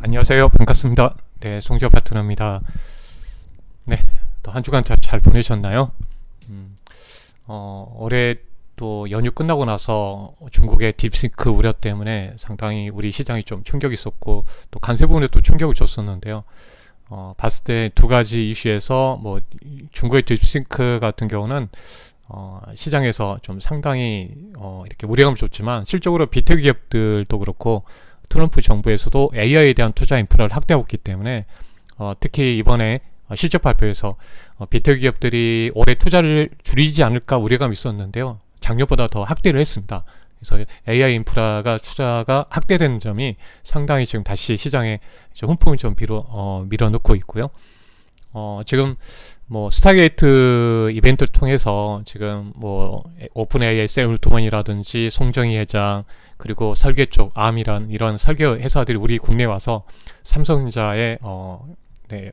안녕하세요. 반갑습니다. 네, 송지호 파트너입니다. 네, 또 한 주간 잘 보내셨나요? 음, 올해 또 연휴 끝나고 나서 중국의 딥시크 우려 때문에 상당히 우리 시장이 좀 충격이 있었고, 또 관세 부분에 또 충격을 줬었는데요. 봤을 때 두 가지 이슈에서 뭐 중국의 딥시크 같은 경우는 시장에서 좀 상당히 이렇게 우려감을 줬지만, 실적으로 비트기 기업들도 그렇고 트럼프 정부에서도 AI에 대한 투자 인프라를 확대하고 있기 때문에 특히 이번에 실적 발표에서 비트기 기업들이 올해 투자를 줄이지 않을까 우려감이 있었는데요. 작년보다 더 확대를 했습니다. 그래서 AI 인프라가 투자가 확대되는 점이 상당히 지금 다시 시장에 훈풍을 좀 밀어넣고 있고요. 지금 뭐 스타게이트 이벤트를 통해서 지금 뭐 오픈 AI 샘 울트먼이라든지 송정희 회장, 그리고 설계 쪽 암이란 이런 설계 회사들이 우리 국내에 와서 삼성전자의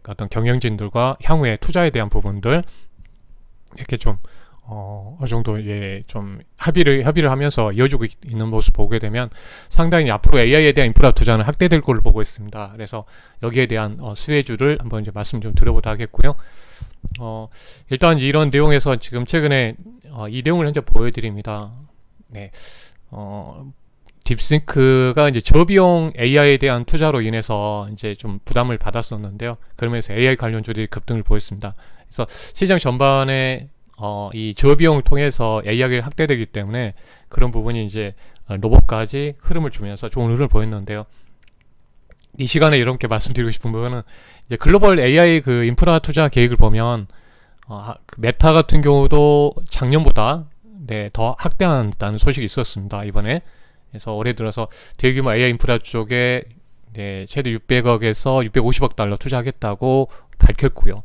어떤 경영진들과 향후에 투자에 대한 부분들 이렇게 좀 어느 정도 좀 협의를 하면서 이어지고 있는 모습 보게 되면 상당히 앞으로 AI에 대한 인프라 투자는 확대될 걸로 보고 있습니다. 그래서 여기에 대한 수혜주를 한번 이제 말씀 좀 드려보도록 하겠고요. 일단 이런 내용에서 지금 최근에 이 내용을 현재 보여드립니다. 네. 딥싱크가 이제 저비용 AI에 대한 투자로 인해서 이제 좀 부담을 받았었는데요. 그러면서 AI 관련주들이 급등을 보였습니다. 그래서 시장 전반에 이 저비용을 통해서 AI가 확대되기 때문에 그런 부분이 이제 로봇까지 흐름을 주면서 좋은 흐름을 보였는데요. 이 시간에 이렇게 말씀드리고 싶은 부분은 이제 글로벌 AI 그 인프라 투자 계획을 보면 그 메타 같은 경우도 작년보다 더 확대한다는 소식이 있었습니다. 이번에. 그래서 올해 들어서 대규모 AI 인프라 쪽에 최대 600억에서 650억 달러 투자하겠다고 밝혔고요.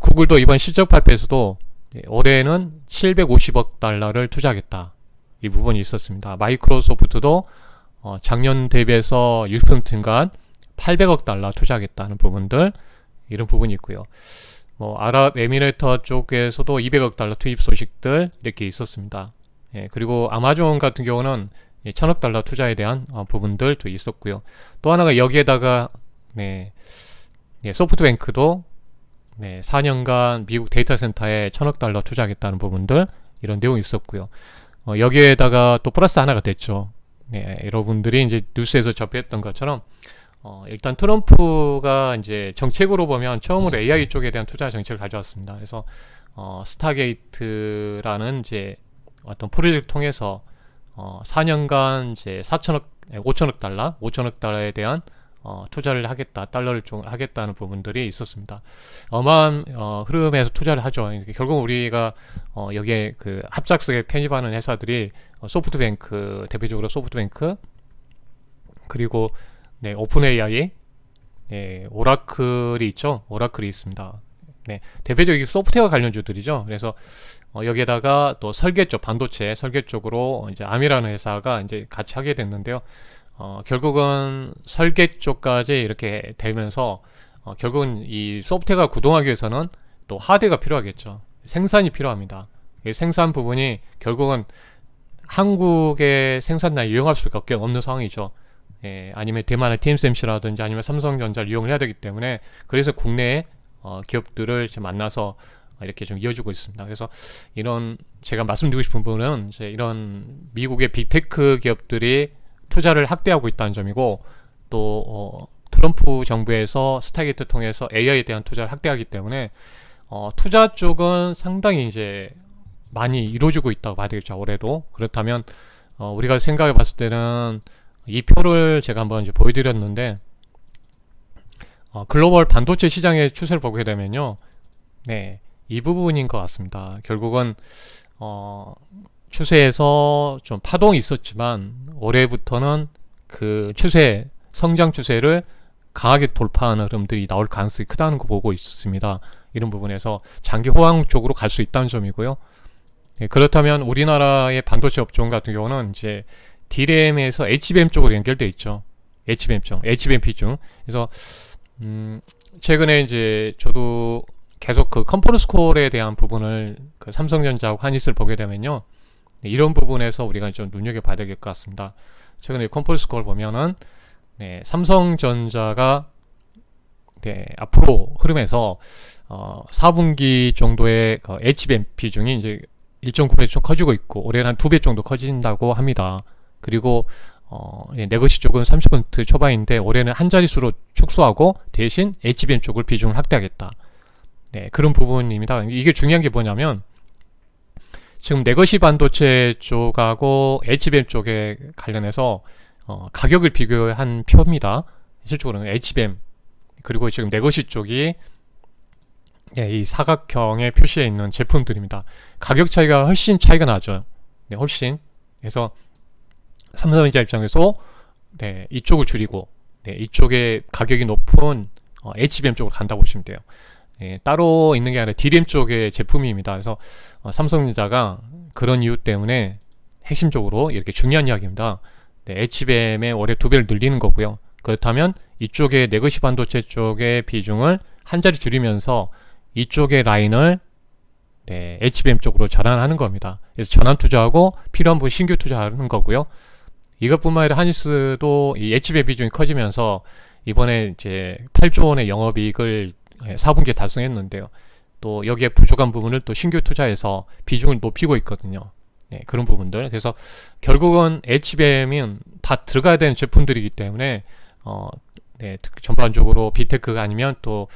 구글도 이번 실적 발표에서도 올해는 750억 달러를 투자하겠다. 이 부분이 있었습니다. 마이크로소프트도 작년 대비해서 6% 증가한 800억 달러 투자하겠다는 부분들, 이런 부분이 있고요. 뭐 아랍에미레이트 쪽에서도 200억 달러 투입 소식들 이렇게 있었습니다. 그리고 아마존 같은 경우는 1000억 달러 투자에 대한 부분들도 있었고요. 또 하나가 여기에다가 소프트뱅크도 4년간 미국 데이터 센터에 1000억 달러 투자하겠다는 부분들, 이런 내용이 있었고요. 여기에다가 또 플러스 하나가 됐죠. 여러분들이 이제 뉴스에서 접했던 것처럼 일단 트럼프가 이제 정책으로 보면 처음으로 AI 쪽에 대한 투자 정책을 가져왔습니다. 그래서 스타게이트라는 이제 어떤 프로젝트 통해서 4년간 이제 5천억 달러에 대한 투자를 하겠다, 달러를 좀 하겠다는 부분들이 있었습니다. 어마한 흐름에서 투자를 하죠. 결국 우리가 여기에 그 합작석에 편입하는 회사들이 소프트뱅크, 대표적으로 소프트뱅크, 그리고 오픈 AI, 오라클이 있죠. 오라클이 있습니다. 대표적인 소프트웨어 관련주들이죠. 그래서 여기에다가 또 설계 쪽, 반도체 설계 쪽으로 이제 암이라는 회사가 이제 같이 하게 됐는데요. 결국은 설계 쪽까지 이렇게 되면서 결국은 이 소프트웨어가 구동하기 위해서는 또 하드가 필요하겠죠. 생산이 필요합니다. 이 생산 부분이 결국은 한국의 생산량을 이용할 수밖에 없는 상황이죠. 아니면 대만의 TSMC라든지 아니면 삼성전자를 이용을 해야 되기 때문에, 그래서 국내에 기업들을 만나서 이렇게 좀 이어지고 있습니다. 그래서 이런 제가 말씀드리고 싶은 부분은 이제 이런 미국의 빅테크 기업들이 투자를 확대하고 있다는 점이고, 또 트럼프 정부에서 스타게이트 통해서 AI에 대한 투자를 확대하기 때문에 투자 쪽은 상당히 이제 많이 이루어지고 있다고 봐야 되겠죠. 올해도. 그렇다면 우리가 생각해 봤을 때는 이 표를 제가 한번 이제 보여드렸는데, 글로벌 반도체 시장의 추세를 보게 되면요, 이 부분인 것 같습니다. 결국은 추세에서 좀 파동이 있었지만 올해부터는 그 성장 추세를 강하게 돌파하는 흐름들이 나올 가능성이 크다는 거 보고 있습니다. 이런 부분에서 장기 호황 쪽으로 갈 수 있다는 점이고요. 그렇다면 우리나라의 반도체 업종 같은 경우는 이제 D램에서 HBM 쪽으로 연결되어 있죠. HBM 비중. 그래서 최근에 이제 저도 계속 그 컨퍼런스 콜에 대한 부분을 그 삼성전자하고 하니스를 보게 되면요, 이런 부분에서 우리가 좀 눈여겨봐야 될 것 같습니다. 최근에 컨퍼런스 콜 보면은 삼성전자가 앞으로 흐름에서 4분기 정도의 HBM 비중이 이제 1.9배 좀 커지고 있고 올해는 한 2배 정도 커진다고 합니다. 그리고 네거시 쪽은 30% 초반인데 올해는 한 자릿수로 축소하고 대신 HBM 쪽을 비중을 확대하겠다. 그런 부분입니다. 이게 중요한 게 뭐냐면 지금 네거시 반도체 쪽하고 HBM 쪽에 관련해서 가격을 비교한 표입니다. 실적으로는 HBM 그리고 지금 네거시 쪽이 이 사각형의 표시에 있는 제품들입니다. 가격 차이가 훨씬 차이가 나죠. 훨씬. 그래서 삼성전자 입장에서 이쪽을 줄이고 이쪽에 가격이 높은 HBM 쪽으로 간다고 보시면 돼요. 따로 있는 게 아니라 D램 쪽의 제품입니다. 그래서 삼성전자가 그런 이유 때문에 핵심적으로 이렇게 중요한 이야기입니다. HBM의 올해 2배를 늘리는 거고요. 그렇다면 이쪽에 네거시 반도체 쪽의 비중을 한 자리 줄이면서 이쪽의 라인을 HBM 쪽으로 전환하는 겁니다. 그래서 전환 투자하고 필요한 부분 신규 투자하는 거고요. 이것뿐만 아니라 하니스도 이 HBM 비중이 커지면서 이번에 이제 8조 원의 영업이익을 4분기에 달성했는데요. 또 여기에 부족한 부분을 또 신규 투자해서 비중을 높이고 있거든요. 그런 부분들. 그래서 결국은 HBM은 다 들어가야 되는 제품들이기 때문에 전반적으로 비테크가 아니면 또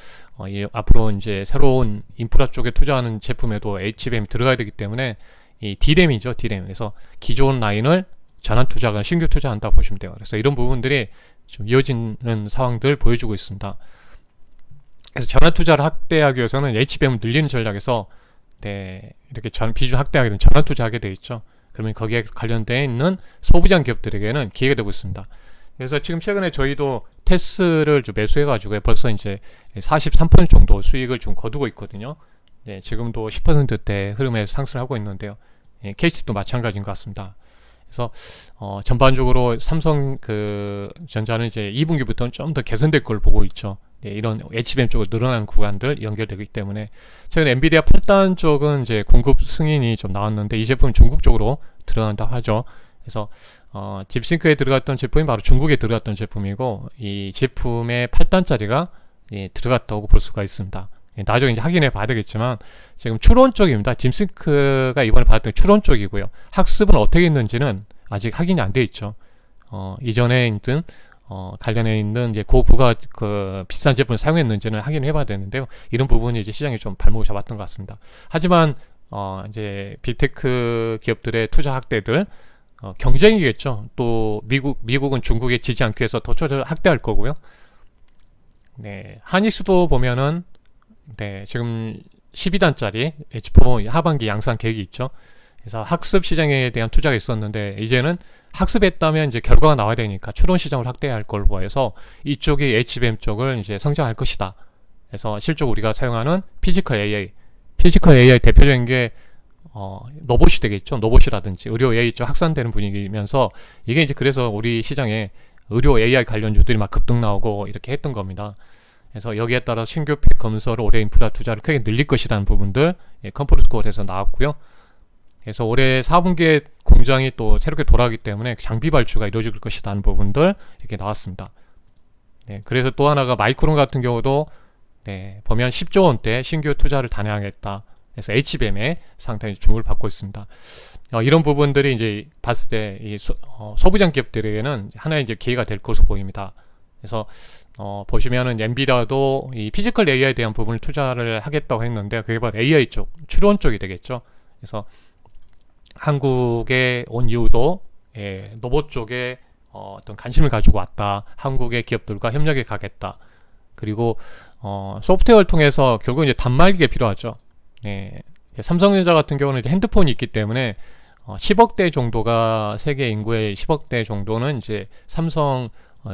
앞으로 이제 새로운 인프라 쪽에 투자하는 제품에도 HBM이 들어가야 되기 때문에 이 D램이죠, D램. 그래서 기존 라인을 전환 투자가 신규 투자한다 보시면 돼요. 그래서 이런 부분들이 좀 이어지는 상황들 보여주고 있습니다. 그래서 전환 투자를 확대하기 위해서는 HBM을 늘리는 전략에서 이렇게 비중 확대하게 되면 전환 투자하게 되어 있죠. 그러면 거기에 관련되어 있는 소부장 기업들에게는 기회가 되고 있습니다. 그래서 지금 최근에 저희도 테스를 좀 매수해가지고 벌써 이제 43% 정도 수익을 좀 거두고 있거든요. 지금도 10%대 흐름에서 상승을 하고 있는데요. KC도 마찬가지인 것 같습니다. 그래서 전반적으로 삼성 전자는 이제 2분기부터는 좀 더 개선될 걸 보고 있죠. 이런 HBM 쪽으로 늘어나는 구간들 연결되기 때문에 최근 엔비디아 8단 쪽은 이제 공급 승인이 좀 나왔는데 이 제품은 중국 쪽으로 들어간다고 하죠. 그래서 딥싱크에 들어갔던 제품이 바로 중국에 들어갔던 제품이고 이 제품의 8단짜리가 들어갔다고 볼 수가 있습니다. 나중에 이제 확인해 봐야 되겠지만 지금 추론 쪽입니다. 딥싱크가 이번에 받았던 추론 쪽이고요. 학습은 어떻게 했는지는 아직 확인이 안 돼 있죠. 이전에 있던 관련해 있는 이제 고부가 비싼 제품을 사용했는지는 확인해 봐야 되는데요. 이런 부분이 이제 시장이 좀 발목을 잡았던 것 같습니다. 하지만 이제 빅테크 기업들의 투자 확대들 경쟁이겠죠. 또 미국은 중국에 지지 않기 위해서 더 투자 확대할 거고요. 하니스도 보면은 지금 12단짜리 H4 하반기 양산 계획이 있죠. 그래서 학습 시장에 대한 투자가 있었는데 이제는 학습했다면 이제 결과가 나와야 되니까 추론 시장을 확대해야 할 걸로 보여서 이쪽이 HBM 쪽을 이제 성장할 것이다. 그래서 실제로 우리가 사용하는 피지컬 AI 대표적인 게 로봇이 되겠죠. 로봇이라든지 의료 AI 쪽 확산되는 분위기면서 이게 이제 그래서 우리 시장에 의료 AI 관련주들이 막 급등 나오고 이렇게 했던 겁니다. 그래서 여기에 따라 신규 팩 검수를 올해 인프라 투자를 크게 늘릴 것이라는 부분들 컨퍼런스 콜에서 나왔고요. 그래서 올해 4분기에 공장이 또 새롭게 돌아가기 때문에 장비 발주가 이루어질 것이라는 부분들 이렇게 나왔습니다. 그래서 또 하나가 마이크론 같은 경우도 보면 10조 원대 신규 투자를 단행하겠다. 그래서 HBM의 상당히 주목을 받고 있습니다. 이런 부분들이 이제 봤을 때 이 소부장 기업들에게는 하나의 이제 기회가 될 것으로 보입니다. 그래서 보시면은 엔비디아도 이 피지컬 AI에 대한 부분을 투자를 하겠다고 했는데 그게 바로 AI 쪽, 추론 쪽이 되겠죠. 그래서 한국에 온 이유도 로봇 쪽에 어떤 관심을 가지고 왔다. 한국의 기업들과 협력해 가겠다. 그리고 소프트웨어를 통해서 결국 이제 단말기가 필요하죠. 삼성전자 같은 경우는 이제 핸드폰이 있기 때문에 10억대 정도가 세계 인구의 10억대 정도는 이제 삼성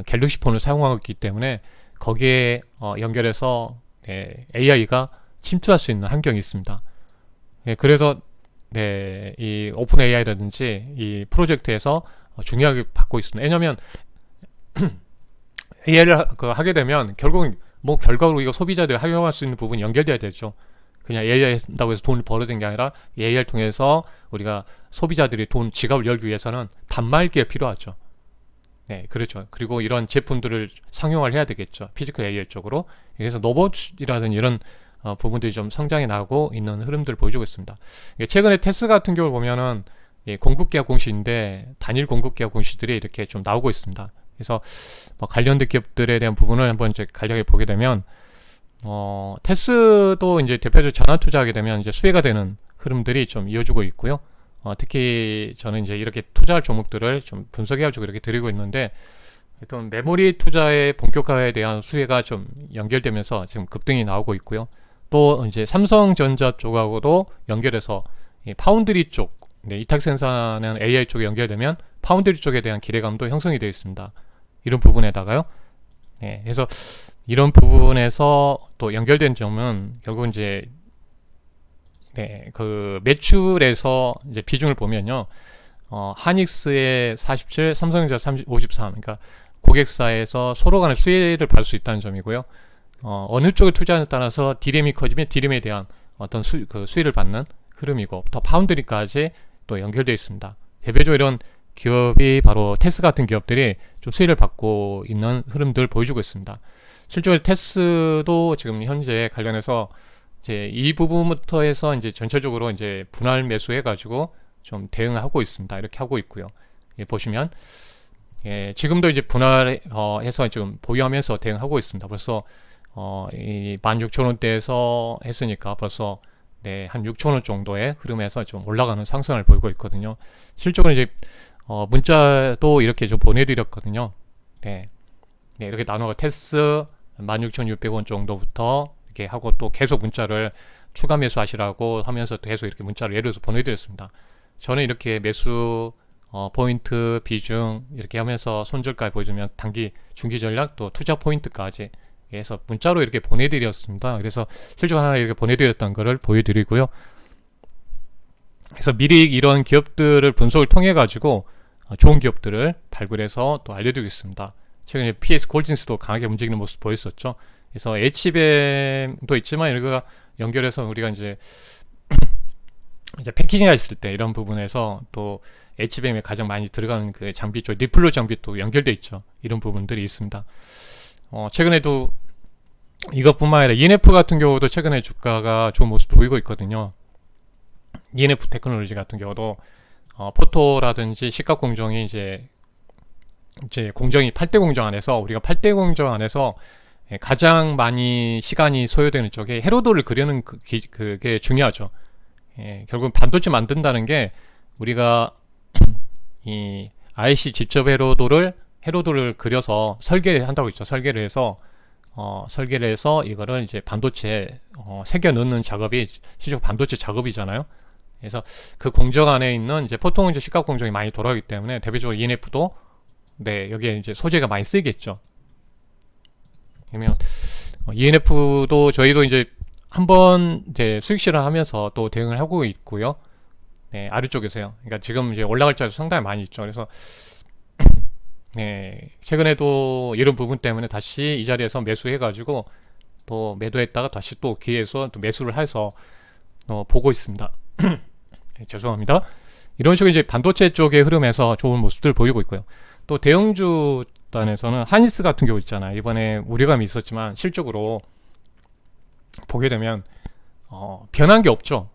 갤럭시 폰을 사용하고 있기 때문에 거기에 연결해서 AI가 침투할 수 있는 환경이 있습니다. 그래서 이 오픈 AI라든지 이 프로젝트에서 중요하게 받고 있습니다. 왜냐하면 AI를 하게 되면 결국은 뭐 결과로 이거 소비자들이 활용할 수 있는 부분이 연결돼야 되죠. 그냥 AI 한다고 해서 돈을 벌어야 되는 게 아니라 AI를 통해서 우리가 소비자들이 지갑을 열기 위해서는 단말기가 필요하죠. 네, 그렇죠. 그리고 이런 제품들을 상용화를 해야 되겠죠. 피지컬 AI 쪽으로. 그래서 로봇이라든 이런 부분들이 좀 성장해 나가고 있는 흐름들을 보여주고 있습니다. 최근에 테스 같은 경우를 보면은 공급계약 공시인데 단일 공급계약 공시들이 이렇게 좀 나오고 있습니다. 그래서 뭐 관련된 기업들에 대한 부분을 한번 이제 간략하게 보게 되면 테스도 이제 대표적으로 전환 투자하게 되면 이제 수혜가 되는 흐름들이 좀 이어지고 있고요. 특히 저는 이제 이렇게 투자할 종목들을 좀 분석해가지고 이렇게 드리고 있는데, 일단 메모리 투자의 본격화에 대한 수혜가 좀 연결되면서 지금 급등이 나오고 있고요. 또 이제 삼성전자 쪽하고도 연결해서 이 파운드리 쪽, 이탁 생산하는 AI 쪽에 연결되면 파운드리 쪽에 대한 기대감도 형성이 되어 있습니다. 이런 부분에다가요. 그래서 이런 부분에서 또 연결된 점은 결국 이제 그 매출에서 이제 비중을 보면요. 하닉스의 47, 삼성전자 30, 53. 그러니까 고객사에서 서로 간의 수혜를 받을 수 있다는 점이고요. 어느 쪽에 투자하느냐에 따라서 디램이 커지면 디램에 대한 어떤 수혜를 받는 흐름이고, 더 파운드리까지 또 연결되어 있습니다. 대표적으로 이런 기업이 바로 테스 같은 기업들이 좀 수혜를 받고 있는 흐름들을 보여주고 있습니다. 실제로 테스도 지금 현재 관련해서 이제 이 부분부터 해서 이제 전체적으로 이제 분할 매수해가지고 좀 대응하고 있습니다. 이렇게 하고 있고요. 보시면 지금도 이제 분할해서 지금 보유하면서 대응하고 있습니다. 벌써 이 16,000원대에서 했으니까 벌써 한 6,000원 정도의 흐름에서 좀 올라가는 상승을 보이고 있거든요. 실적으로 이제 문자도 이렇게 좀 보내드렸거든요. 이렇게 나눠가 테스 16,600원 정도부터 이렇게 하고 또 계속 문자를 추가 매수하시라고 하면서 계속 이렇게 문자를 예를 들어서 보내드렸습니다. 저는 이렇게 매수 포인트 비중 이렇게 하면서 손절까지 보여주면 단기 중기 전략 또 투자 포인트까지 해서 문자로 이렇게 보내드렸습니다. 그래서 실적 하나 이렇게 보내드렸던 거를 보여드리고요. 그래서 미리 이런 기업들을 분석을 통해 가지고 좋은 기업들을 발굴해서 또 알려드리겠습니다. 최근에 PS 콜진스도 강하게 움직이는 모습 보였었죠. 그래서 HBM도 있지만 이거가 연결해서 우리가 이제 패키징가 있을 때 이런 부분에서 또 HBM에 가장 많이 들어가는 그 장비 쪽 니플로 장비도 연결돼 있죠. 이런 부분들이 있습니다. 최근에도 이것뿐만 아니라 ENF 같은 경우도 최근에 주가가 좋은 모습을 보이고 있거든요. ENF 테크놀로지 같은 경우도 포토라든지 시각 공정이 이제 공정이 8대 공정 안에서 우리가 8대 공정 안에서 가장 많이 시간이 소요되는 쪽에 회로도를 그리는 그게 중요하죠. 결국 반도체 만든다는 게 우리가 이 IC 직접 회로도를 그려서 설계를 한다고 했죠. 설계를 해서 이거를 이제 반도체에 새겨 넣는 작업이 실제 반도체 작업이잖아요. 그래서 그 공정 안에 있는 이제 보통 이제 시각 공정이 많이 돌아가기 때문에 대표적으로 ENF도 여기에 이제 소재가 많이 쓰이겠죠. 그러면 ENF도 저희도 이제 한번 이제 수익 실현하면서 또 대응을 하고 있고요. 아래쪽에서요. 그러니까 지금 이제 올라갈 자리도 상당히 많이 있죠. 그래서 최근에도 이런 부분 때문에 다시 이 자리에서 매수해가지고 또 매도했다가 다시 또 기회에서 또 매수를 해서 보고 있습니다. 죄송합니다. 이런 식으로 이제 반도체 쪽의 흐름에서 좋은 모습들 보이고 있고요. 또 대형주 단에서는 하니스 같은 경우 있잖아요. 이번에 우려감이 있었지만 실적으로 보게 되면 변한 게 없죠.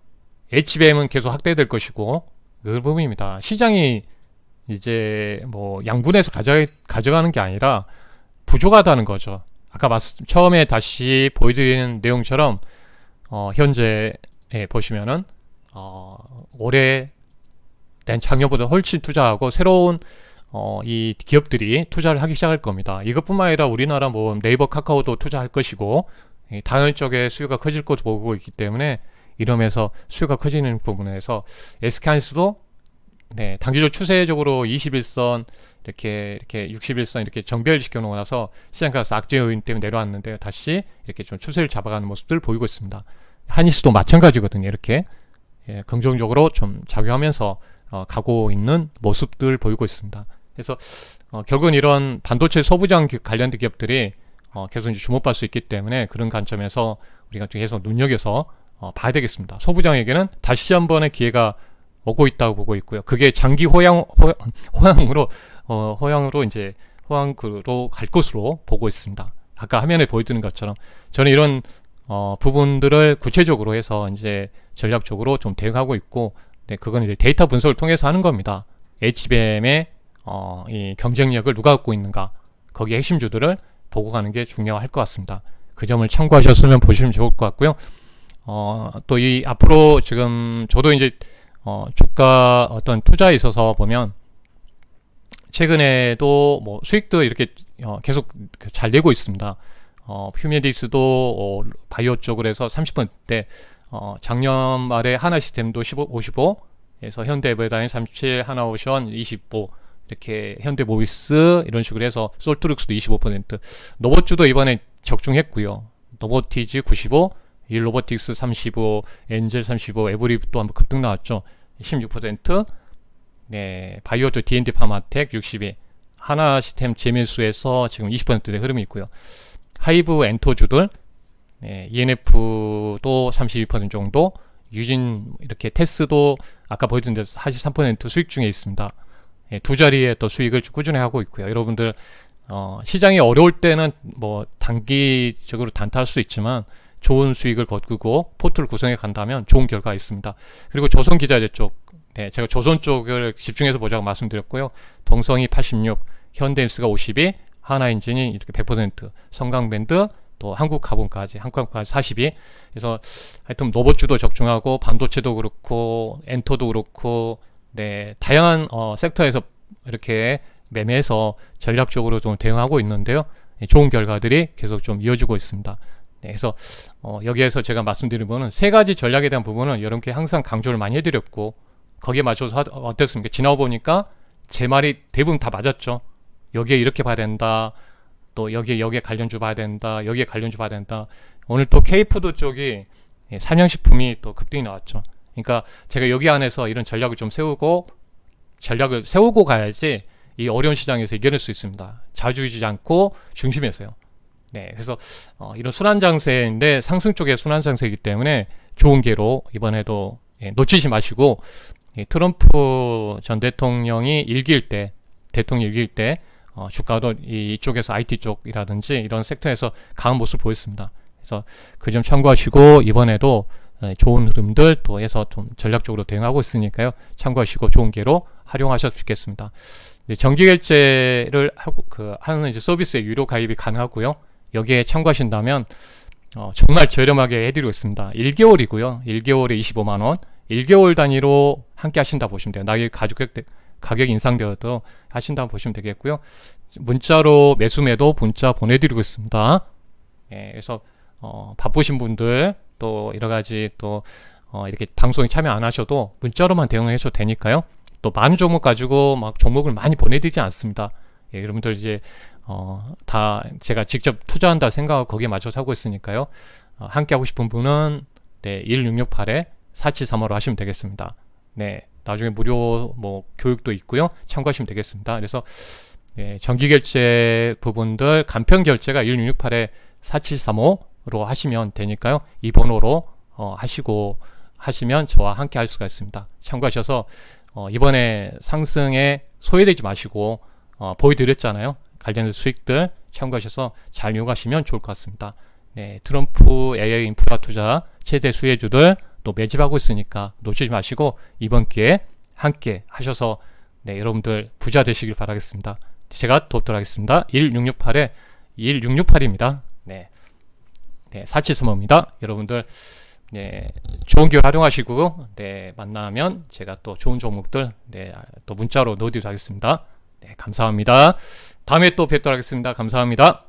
HBM은 계속 확대될 것이고 그 부분입니다. 시장이 이제 뭐 양분해서 가져가는 게 아니라 부족하다는 거죠. 아까 처음에 다시 보여드리는 내용처럼 현재 보시면은 올해 낸 작년보다 훨씬 투자하고 새로운 이 기업들이 투자를 하기 시작할 겁니다. 이것뿐만 아니라 우리나라 뭐 네이버, 카카오도 투자할 것이고 당연 쪽에 수요가 커질 것으로 보고 있기 때문에 이러면서 수요가 커지는 부분에서 SK하이닉스도 단기적 추세적으로 21선 이렇게 61선 이렇게 정별시켜 놓고 나서 시장가서 악재 요인 때문에 내려왔는데 다시 이렇게 좀 추세를 잡아가는 모습들 보이고 있습니다. 하니스도 마찬가지거든요. 이렇게 긍정적으로 좀 작용하면서 가고 있는 모습들 보이고 있습니다. 그래서 결국은 이런 반도체 소부장 관련된 기업들이 계속 이제 주목받을 수 있기 때문에 그런 관점에서 우리가 계속 눈여겨서 봐야 되겠습니다. 소부장에게는 다시 한번의 기회가 오고 있다고 보고 있고요. 그게 장기 호황으로 호황으로 이제 호황으로 갈 것으로 보고 있습니다. 아까 화면에 보여드린 것처럼 저는 이런 부분들을 구체적으로 해서 이제 전략적으로 좀 대응하고 있고, 네, 그건 이제 데이터 분석을 통해서 하는 겁니다. HBM의 이 경쟁력을 누가 갖고 있는가, 거기에 핵심주들을 보고 가는 게 중요할 것 같습니다. 그 점을 참고하셨으면 보시면 좋을 것 같고요. 또 이 앞으로 지금 저도 이제 주가 어떤 투자에 있어서 보면 최근에도 뭐 수익도 이렇게 계속 잘 내고 있습니다. 휴메디스도 바이오 쪽으로 해서 30%대, 작년 말에 하나시스템도 55에서 현대에버다인 37, 하나오션 25, 이렇게 현대모비스 이런 식으로 해서 솔트룩스도 25%, 노보주도 이번에 적중했고요. 노보티즈 95, 일로보틱스 35, 엔젤 35, 에브리도 한번 급등 나왔죠. 16%, 네, 바이오조 D&D 파마텍 62, 하나시스템 제밀수에서 지금 20%대 흐름이 있고요. 하이브 엔토주들, 네, ENF도 32% 정도, 유진 이렇게 테스도 아까 보여드린 데서 43% 수익 중에 있습니다. 예, 두 자리의 또 수익을 꾸준히 하고 있고요. 여러분들 시장이 어려울 때는 뭐 단기적으로 단타할 수 있지만 좋은 수익을 거두고 포트를 구성해 간다면 좋은 결과가 있습니다. 그리고 조선기자재 쪽, 네, 제가 조선 쪽을 집중해서 보자고 말씀드렸고요. 동성이 86, 현대인스가 52, 하나엔진이 이렇게 100%, 성강밴드, 또 한국카본까지 42. 그래서 하여튼 로봇주도 적중하고 반도체도 그렇고 엔터도 그렇고, 네, 다양한 섹터에서 이렇게 매매해서 전략적으로 좀 대응하고 있는데요. 좋은 결과들이 계속 좀 이어지고 있습니다. 네, 그래서 여기에서 제가 말씀드린 부분은 세 가지 전략에 대한 부분은 여러분께 항상 강조를 많이 해드렸고, 거기에 맞춰서 어땠습니까? 지나고 보니까 제 말이 대부분 다 맞았죠. 여기에 이렇게 봐야 된다, 또 여기에 관련주 봐야 된다, 여기에 관련주 봐야 된다. 오늘 또 K푸드 쪽이 삼양식품이 또 급등이 나왔죠. 그러니까 제가 여기 안에서 이런 전략을 좀 세우고 가야지 이 어려운 시장에서 이겨낼 수 있습니다. 자주이지 않고 중심에서요. 네, 그래서 이런 순환장세인데 상승 쪽의 순환장세이기 때문에 좋은 기회로 이번에도 놓치지 마시고, 트럼프 전 대통령이 대통령 일기일 때 주가도 이쪽에서 IT 쪽이라든지 이런 섹터에서 강한 모습을 보였습니다. 그래서 그 점 참고하시고 이번에도 좋은 흐름들 또 해서 좀 전략적으로 대응하고 있으니까요. 참고하시고 좋은 기회로 활용하셨으면 좋겠습니다. 정기결제를 하는 이제 서비스에 유료 가입이 가능하고요. 여기에 참고하신다면 정말 저렴하게 해드리고 있습니다. 1개월이고요. 1개월에 25만원, 1개월 단위로 함께 하신다 보시면 돼요. 나의 가격 인상되어도 하신다고 보시면 되겠고요. 문자로 매수매도 문자 보내드리고 있습니다. 예, 그래서 바쁘신 분들 또 여러가지 또 이렇게 방송에 참여 안 하셔도 문자로만 대응하셔도 되니까요. 또 많은 종목 가지고 막 종목을 많이 보내드리지 않습니다. 예, 여러분들 이제 다 제가 직접 투자한다 생각하고 거기에 맞춰서 하고 있으니까요. 함께 하고 싶은 분은 1668-4735로 하시면 되겠습니다. 네, 나중에 무료 뭐 교육도 있고요. 참고하시면 되겠습니다. 그래서 정기결제 부분들 간편결제가 1668-4735로 하시면 되니까요. 이 번호로 하시면 저와 함께 할 수가 있습니다. 참고하셔서 이번에 상승에 소외되지 마시고 보여드렸잖아요. 관련된 수익들 참고하셔서 잘 이용하시면 좋을 것 같습니다. 네, 트럼프 AI 인프라 투자 최대 수혜주들 또 매집하고 있으니까 놓치지 마시고 이번 기회에 함께 하셔서 여러분들 부자 되시길 바라겠습니다. 제가 돕도록 하겠습니다. 1668입니다. 네, 4735입니다. 여러분들 좋은 기회 활용하시고 만나면 제가 또 좋은 종목들 또 문자로 넣어드리도록 하겠습니다. 감사합니다. 다음에 또 뵙도록 하겠습니다. 감사합니다.